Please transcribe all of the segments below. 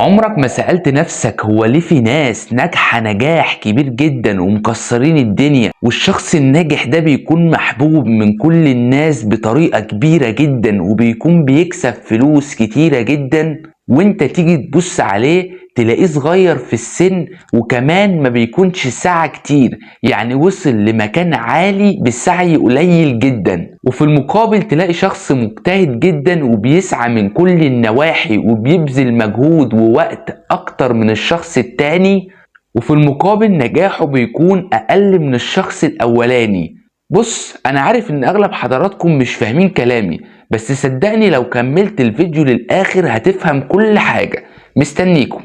عمرك ما سألت نفسك هو ليه في ناس ناجحة نجاح كبير جدا ومكسرين الدنيا، والشخص الناجح ده بيكون محبوب من كل الناس بطريقة كبيرة جدا وبيكون بيكسب فلوس كتيرة جدا، وانت تيجي تبص عليه تلاقيه صغير في السن وكمان ما بيكونش سعى كتير، يعني وصل لمكان عالي بالسعي قليل جدا. وفي المقابل تلاقي شخص مجتهد جدا وبيسعى من كل النواحي وبيبذل مجهود ووقت اكتر من الشخص التاني، وفي المقابل نجاحه بيكون اقل من الشخص الاولاني. بص، انا عارف ان اغلب حضراتكم مش فاهمين كلامي، بس صدقني لو كملت الفيديو للاخر هتفهم كل حاجة. مستنيكم.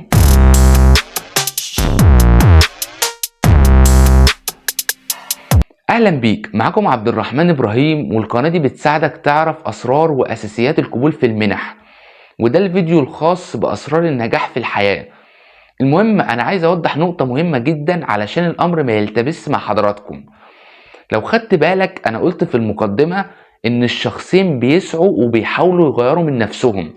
اهلا بيك، معاكم عبد الرحمن ابراهيم، والقناة دي بتساعدك تعرف اسرار واساسيات القبول في المنح، وده الفيديو الخاص باسرار النجاح في الحياة. المهم انا عايز اوضح نقطة مهمة جدا علشان الامر ما يلتبس مع حضراتكم. لو خدت بالك انا قلت في المقدمة ان الشخصين بيسعوا وبيحاولوا يغيروا من نفسهم،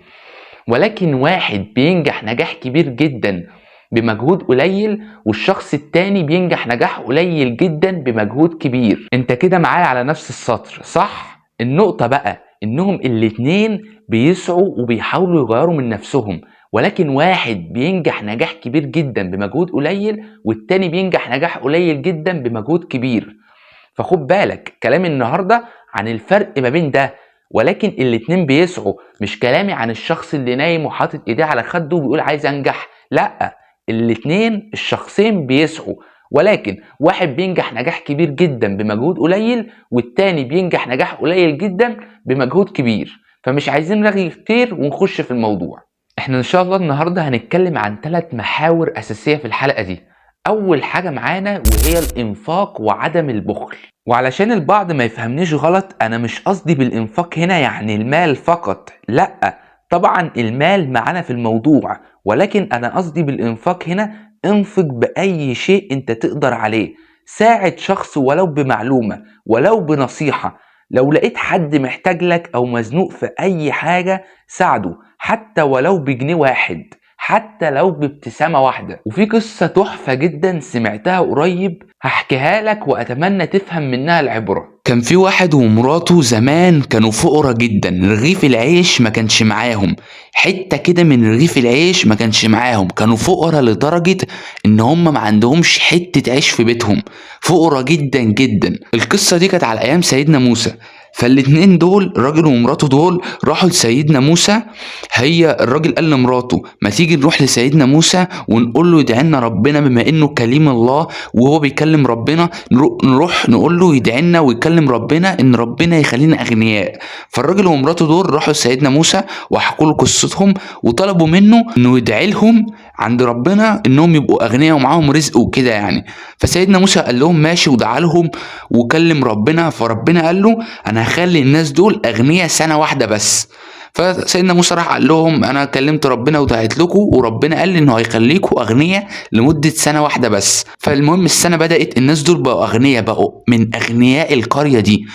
ولكن واحد بينجح نجاح كبير جدا بمجهود قليل، والشخص التاني بينجح نجاح قليل جدا بمجهود كبير. انت كده معايا على نفس السطر صح؟ النقطة بقى انهم الاتنين بيسعوا وبيحاولوا يغيروا من نفسهم، ولكن واحد بينجح نجاح كبير جدا بمجهود قليل، والتاني بينجح نجاح قليل جدا بمجهود كبير. فخد بالك كلامي النهاردة عن الفرق ما بين ده، ولكن الاتنين بيسعوا. مش كلامي عن الشخص اللي نايم وحاطط ايديه على خده وبيقول عايز انجح، لا، الاتنين الشخصين بيسعوا، ولكن واحد بينجح نجاح كبير جدا بمجهود قليل، والتاني بينجح نجاح قليل جدا بمجهود كبير. فمش عايزين رغي كتير ونخش في الموضوع. احنا ان شاء الله النهاردة هنتكلم عن 3 محاور اساسية في الحلقة دي. اول حاجة معانا وهي الانفاق وعدم البخل. وعلشان البعض ما يفهمنيش غلط، انا مش قصدي بالانفاق هنا يعني المال فقط، لا، طبعا المال معانا في الموضوع، ولكن انا قصدي بالانفاق هنا انفق باي شيء انت تقدر عليه. ساعد شخص ولو بمعلومة، ولو بنصيحة. لو لقيت حد محتاج لك او مزنوق في اي حاجة ساعده، حتى ولو بجنيه واحد، حتى لو بابتسامة واحدة. وفي قصة تحفة جدا سمعتها قريب هحكيها لك واتمنى تفهم منها العبرة. كان في واحد ومراته زمان كانوا فقراء جدا، رغيف العيش ما كانش معاهم، حتة كده من رغيف العيش ما كانش معاهم. كانوا فقراء لدرجة ان هم ما عندهمش حتة عيش في بيتهم، فقراء جدا جدا. القصة دي كانت على ايام سيدنا موسى. فالاتنين دول الراجل ومراته دول راحوا لسيدنا موسى. هي الراجل قال لمراته ما تيجي نروح لسيدنا موسى ونقول له يدعي لنا ربنا، بما انه كليم الله وهو بيكلم ربنا، نروح نقول له يدعي لنا ويكلم ربنا ان ربنا يخلينا اغنياء. فالراجل ومراته دول راحوا لسيدنا موسى وحكوا له قصتهم وطلبوا منه انه يدعي لهم عند ربنا انهم يبقوا اغنياء ومعاهم رزق وكده يعني. فسيدنا موسى قال لهم ماشي ودعا لهم وكلم ربنا. فربنا قال له انا هخلي الناس دول اغنياء سنة واحدة بس. فسيدنا موسى راح قال لهم انا كلمت ربنا ودعيت لكم، وربنا قال لي انه هيخليكم اغنياء لمده سنه واحده بس. فالمهم السنه بدات، الناس دول بقوا اغنياء، بقوا من اغنياء القريه دي.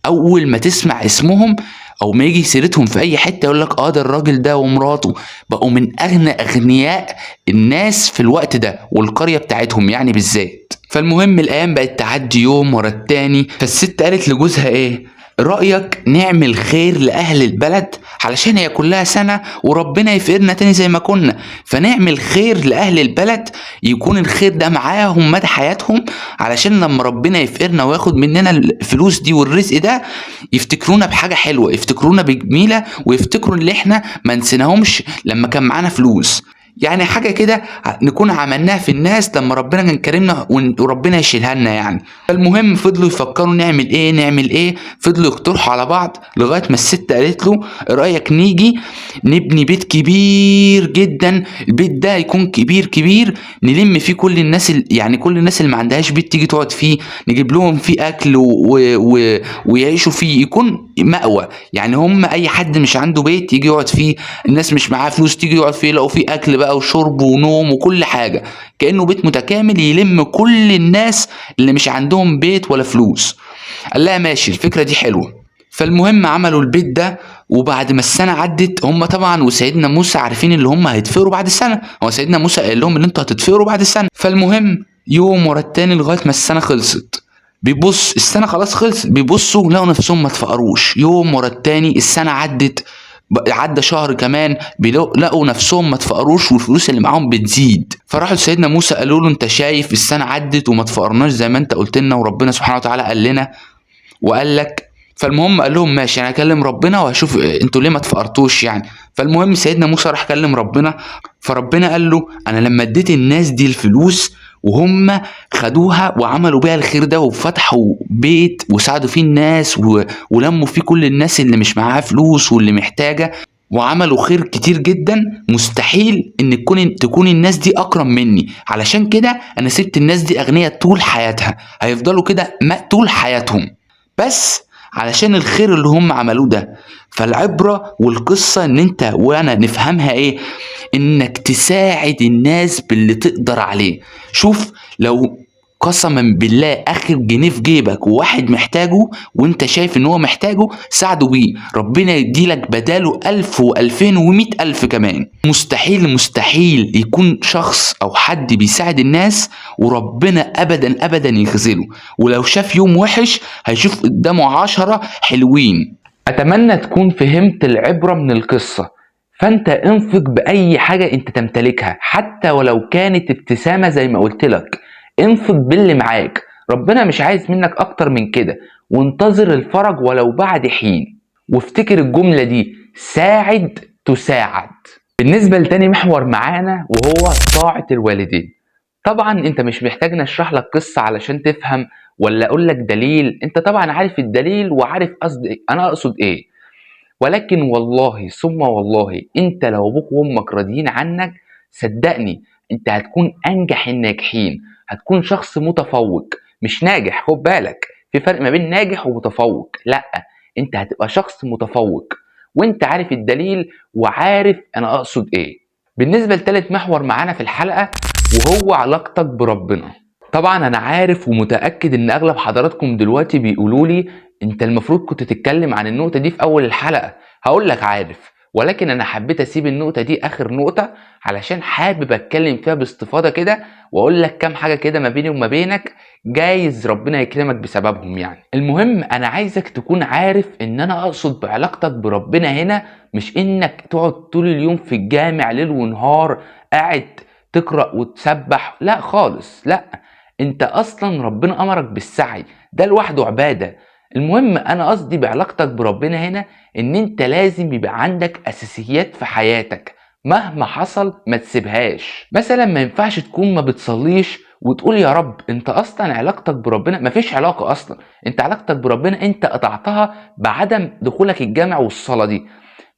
اول ما تسمع اسمهم او ما يجي سيرتهم في اي حته يقول لك ده الراجل ده ومراته بقوا من اغنى اغنياء الناس في الوقت ده، والقريه بتاعتهم يعني بالذات. فالمهم الايام بقت تعدي يوم ورا التاني. فالست قالت لجوزها ايه رأيك نعمل خير لأهل البلد علشان هي كلها سنة وربنا يفقرنا تاني زي ما كنا، فنعمل خير لأهل البلد يكون الخير ده معاهم مدى حياتهم، علشان لما ربنا يفقرنا وياخد مننا الفلوس دي والرزق ده يفتكرونا بحاجة حلوة، يفتكرونا بجميلة، ويفتكروا اللي احنا ما نسيناهمش لما كان معانا فلوس. يعني حاجة كده نكون عملناها في الناس لما ربنا كان كرمنا وربنا يشيلها لنا يعني. فالمهم فضلوا يفكروا نعمل ايه نعمل ايه، فضلوا يقترحوا على بعض لغاية ما الست قالت له رأيك نيجي نبني بيت كبير جدا، البيت ده يكون كبير كبير نلم فيه كل الناس يعني كل الناس اللي ما عندهاش بيت تيجي تقعد فيه، نجيب لهم فيه اكل ويعيشوا فيه، يكون مأوى. يعني هم اي حد مش عنده بيت يجي يقعد فيه، الناس مش معاها فلوس تيجي يقعد فيه يلاقوا فيه اكل بقى وشرب ونوم وكل حاجة، كأنه بيت متكامل يلم كل الناس اللي مش عندهم بيت ولا فلوس. قال لها ماشي الفكرة دي حلوة. فالمهم عملوا البيت ده وبعد ما السنة عدت هم طبعا وسيدنا موسى عارفين اللي هم هيتفقروا بعد السنة. هو سيدنا موسى قال لهم ان انتوا هتتفقروا بعد السنة. فالمهم يوم ورا التاني لغاية ما السنة خلصت، بيبص السنة خلاص خلصت، بيبصوا لقوا نفسهم ما اتفقروش. يوم ورا التاني السنة عدت، عدى شهر كمان، لقوا نفسهم ما اتفقروش والفلوس اللي معاهم بتزيد. فراحوا لسيدنا موسى قالوا له انت شايف السنة عدت وما اتفقرناش زي ما انت قلت لنا وربنا سبحانه وتعالى قال لنا وقال لك. فالمهم قال لهم ماشي انا هكلم ربنا وهشوف انتوا ليه ما اتفقرتوش يعني. فالمهم سيدنا موسى راح كلم ربنا، فربنا قال له انا لما اديت الناس دي الفلوس وهم خدوها وعملوا بيها الخير ده وفتحوا بيت وساعدوا فيه الناس ولموا فيه كل الناس اللي مش معاها فلوس واللي محتاجة وعملوا خير كتير جدا، مستحيل ان تكون الناس دي اكرم مني. علشان كده انا سبت الناس دي اغنياء طول حياتها، هيفضلوا كده طول حياتهم بس علشان الخير اللي هم عملوه ده. فالعبرة والقصة ان انت وانا نفهمها ايه؟ انك تساعد الناس باللي تقدر عليه. شوف، لو قسما بالله اخر جنيه في جيبك وواحد محتاجه وانت شايف ان هو محتاجه، ساعده بيه، ربنا يديلك بداله 1000 و2000 و100 ألف كمان. مستحيل مستحيل يكون شخص او حد بيساعد الناس وربنا ابدا ابدا يخذله، ولو شاف يوم وحش هيشوف قدامه 10 حلوين. اتمنى تكون فهمت العبرة من القصة. فانت انفق باي حاجة انت تمتلكها حتى ولو كانت ابتسامة زي ما قلت لك، انفق باللي معاك، ربنا مش عايز منك اكتر من كده، وانتظر الفرج ولو بعد حين. وافتكر الجملة دي، ساعد تساعد. بالنسبة لتاني محور معانا وهو طاعة الوالدين. طبعا انت مش محتاج نشرح لك قصة علشان تفهم ولا اقول لك دليل، انت طبعا عارف الدليل وعارف قصدي انا اقصد ايه. ولكن والله ثم والله انت لو ابوك وامك راضيين عنك، صدقني انت هتكون انجح الناجحين، هتكون شخص متفوق. مش ناجح، خد بالك في فرق ما بين ناجح ومتفوق، لا، انت هتبقى شخص متفوق وانت عارف الدليل وعارف انا اقصد ايه. بالنسبة لتالت محور معانا في الحلقة وهو علاقتك بربنا. طبعا انا عارف ومتأكد ان اغلب حضراتكم دلوقتي بيقولوا لي انت المفروض كنت تتكلم عن النقطة دي في اول الحلقة. هقول لك عارف، ولكن انا حبيت اسيب النقطة دي اخر نقطة علشان حابب اتكلم فيها باستفاضة كده واقول لك كام حاجة كده ما بيني وما بينك، جايز ربنا يكرمك بسببهم يعني. المهم انا عايزك تكون عارف ان انا اقصد بعلاقتك بربنا هنا مش انك تقعد طول اليوم في الجامع ليل ونهار قاعد تقرأ وتسبح، لا خالص، لا، انت اصلا ربنا امرك بالسعي، ده لوحده عبادة. المهم انا قصدي بعلاقتك بربنا هنا ان انت لازم يبقى عندك اساسيات في حياتك مهما حصل ما تسيبهاش. مثلا ما ينفعش تكون ما بتصليش وتقول يا رب، انت اصلا علاقتك بربنا مفيش علاقة اصلا، انت علاقتك بربنا انت قطعتها بعدم دخولك الجامع والصلاة دي.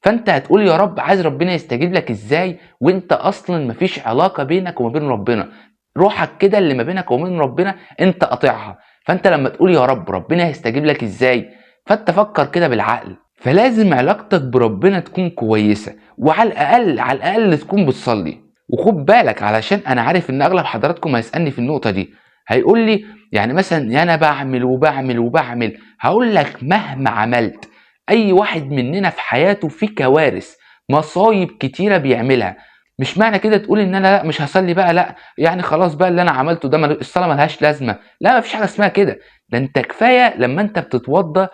فانت هتقول يا رب، عايز ربنا يستجيب لك ازاي وانت اصلا مفيش علاقة بينك وما بين ربنا؟ روحك كده اللي ما بينك وبين ربنا انت قاطعها. فانت لما تقول يا رب ربنا هيستجيب لك ازاي؟ فانت فكر كده بالعقل. فلازم علاقتك بربنا تكون كويسة، وعلى الاقل على الاقل تكون بتصلي. وخد بالك علشان انا عارف ان اغلب حضراتكم هيسألني في النقطة دي، هيقول لي يعني مثلا انا بعمل وبعمل وبعمل. هقول لك مهما عملت اي واحد مننا في حياته في كوارث، مصايب كتيرة بيعملها. مش معنى كده تقول ان انا لا مش هصلي بقى، لا يعني خلاص بقى اللي انا عملته ده الصلاة ملهاش لازمة، لا مفيش حاجة اسمها كده. ده انت كفاية لما انت بتتوضى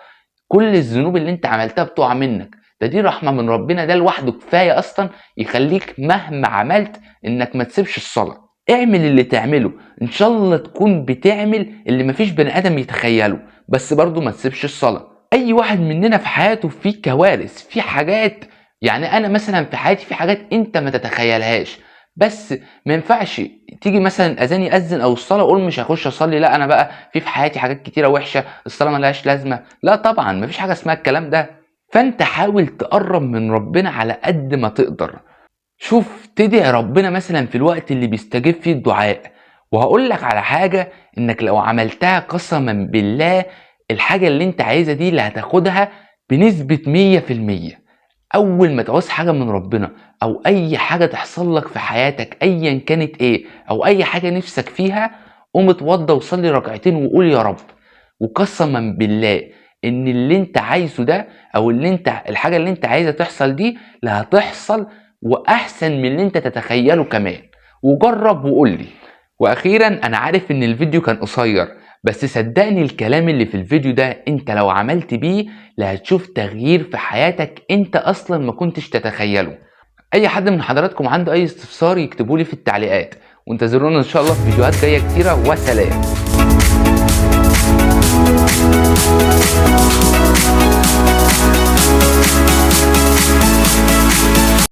كل الذنوب اللي انت عملتها بتقع منك، ده دي رحمة من ربنا، ده لوحده كفاية اصلا يخليك مهما عملت انك ما تسيبش الصلاة. اعمل اللي تعمله، ان شاء الله تكون بتعمل اللي مفيش بني ادم يتخيله، بس برضو ما تسيبش الصلاة. اي واحد مننا في حياته في كوارث، في حاجات، يعني انا مثلا في حياتي في حاجات انت ما تتخيلهاش، بس ما ينفعش تيجي مثلا اذان ياذن او الصلاه اقول مش هخش اصلي، لا انا بقى في حياتي حاجات كتيره وحشه الصلاه ملهاش لازمه، لا طبعا مفيش حاجه اسمها الكلام ده. فانت حاول تقرب من ربنا على قد ما تقدر. شوف، تدعي ربنا مثلا في الوقت اللي بيستجيب فيه الدعاء. وهقول لك على حاجه، انك لو عملتها قسما بالله الحاجه اللي انت عايزها دي اللي هتاخدها بنسبه 100%. اول ما تعوز حاجه من ربنا او اي حاجه تحصل لك في حياتك ايا كانت ايه، او اي حاجه نفسك فيها، قوم اتوضى وصلي ركعتين وقول يا رب. وقسما بالله ان اللي انت عايزه ده، او الحاجة اللي انت عايزة تحصل دي لا هتحصل، واحسن من اللي انت تتخيله كمان. وجرب وقولي. واخيرا انا عارف ان الفيديو كان قصير، بس صدقني الكلام اللي في الفيديو ده انت لو عملت بيه لا هتشوف تغيير في حياتك انت اصلا ما كنتش تتخيله. اي حد من حضراتكم عنده اي استفسار يكتبولي في التعليقات، وانتظرونا ان شاء الله في فيديوهات جاية كتيرة. وسلام.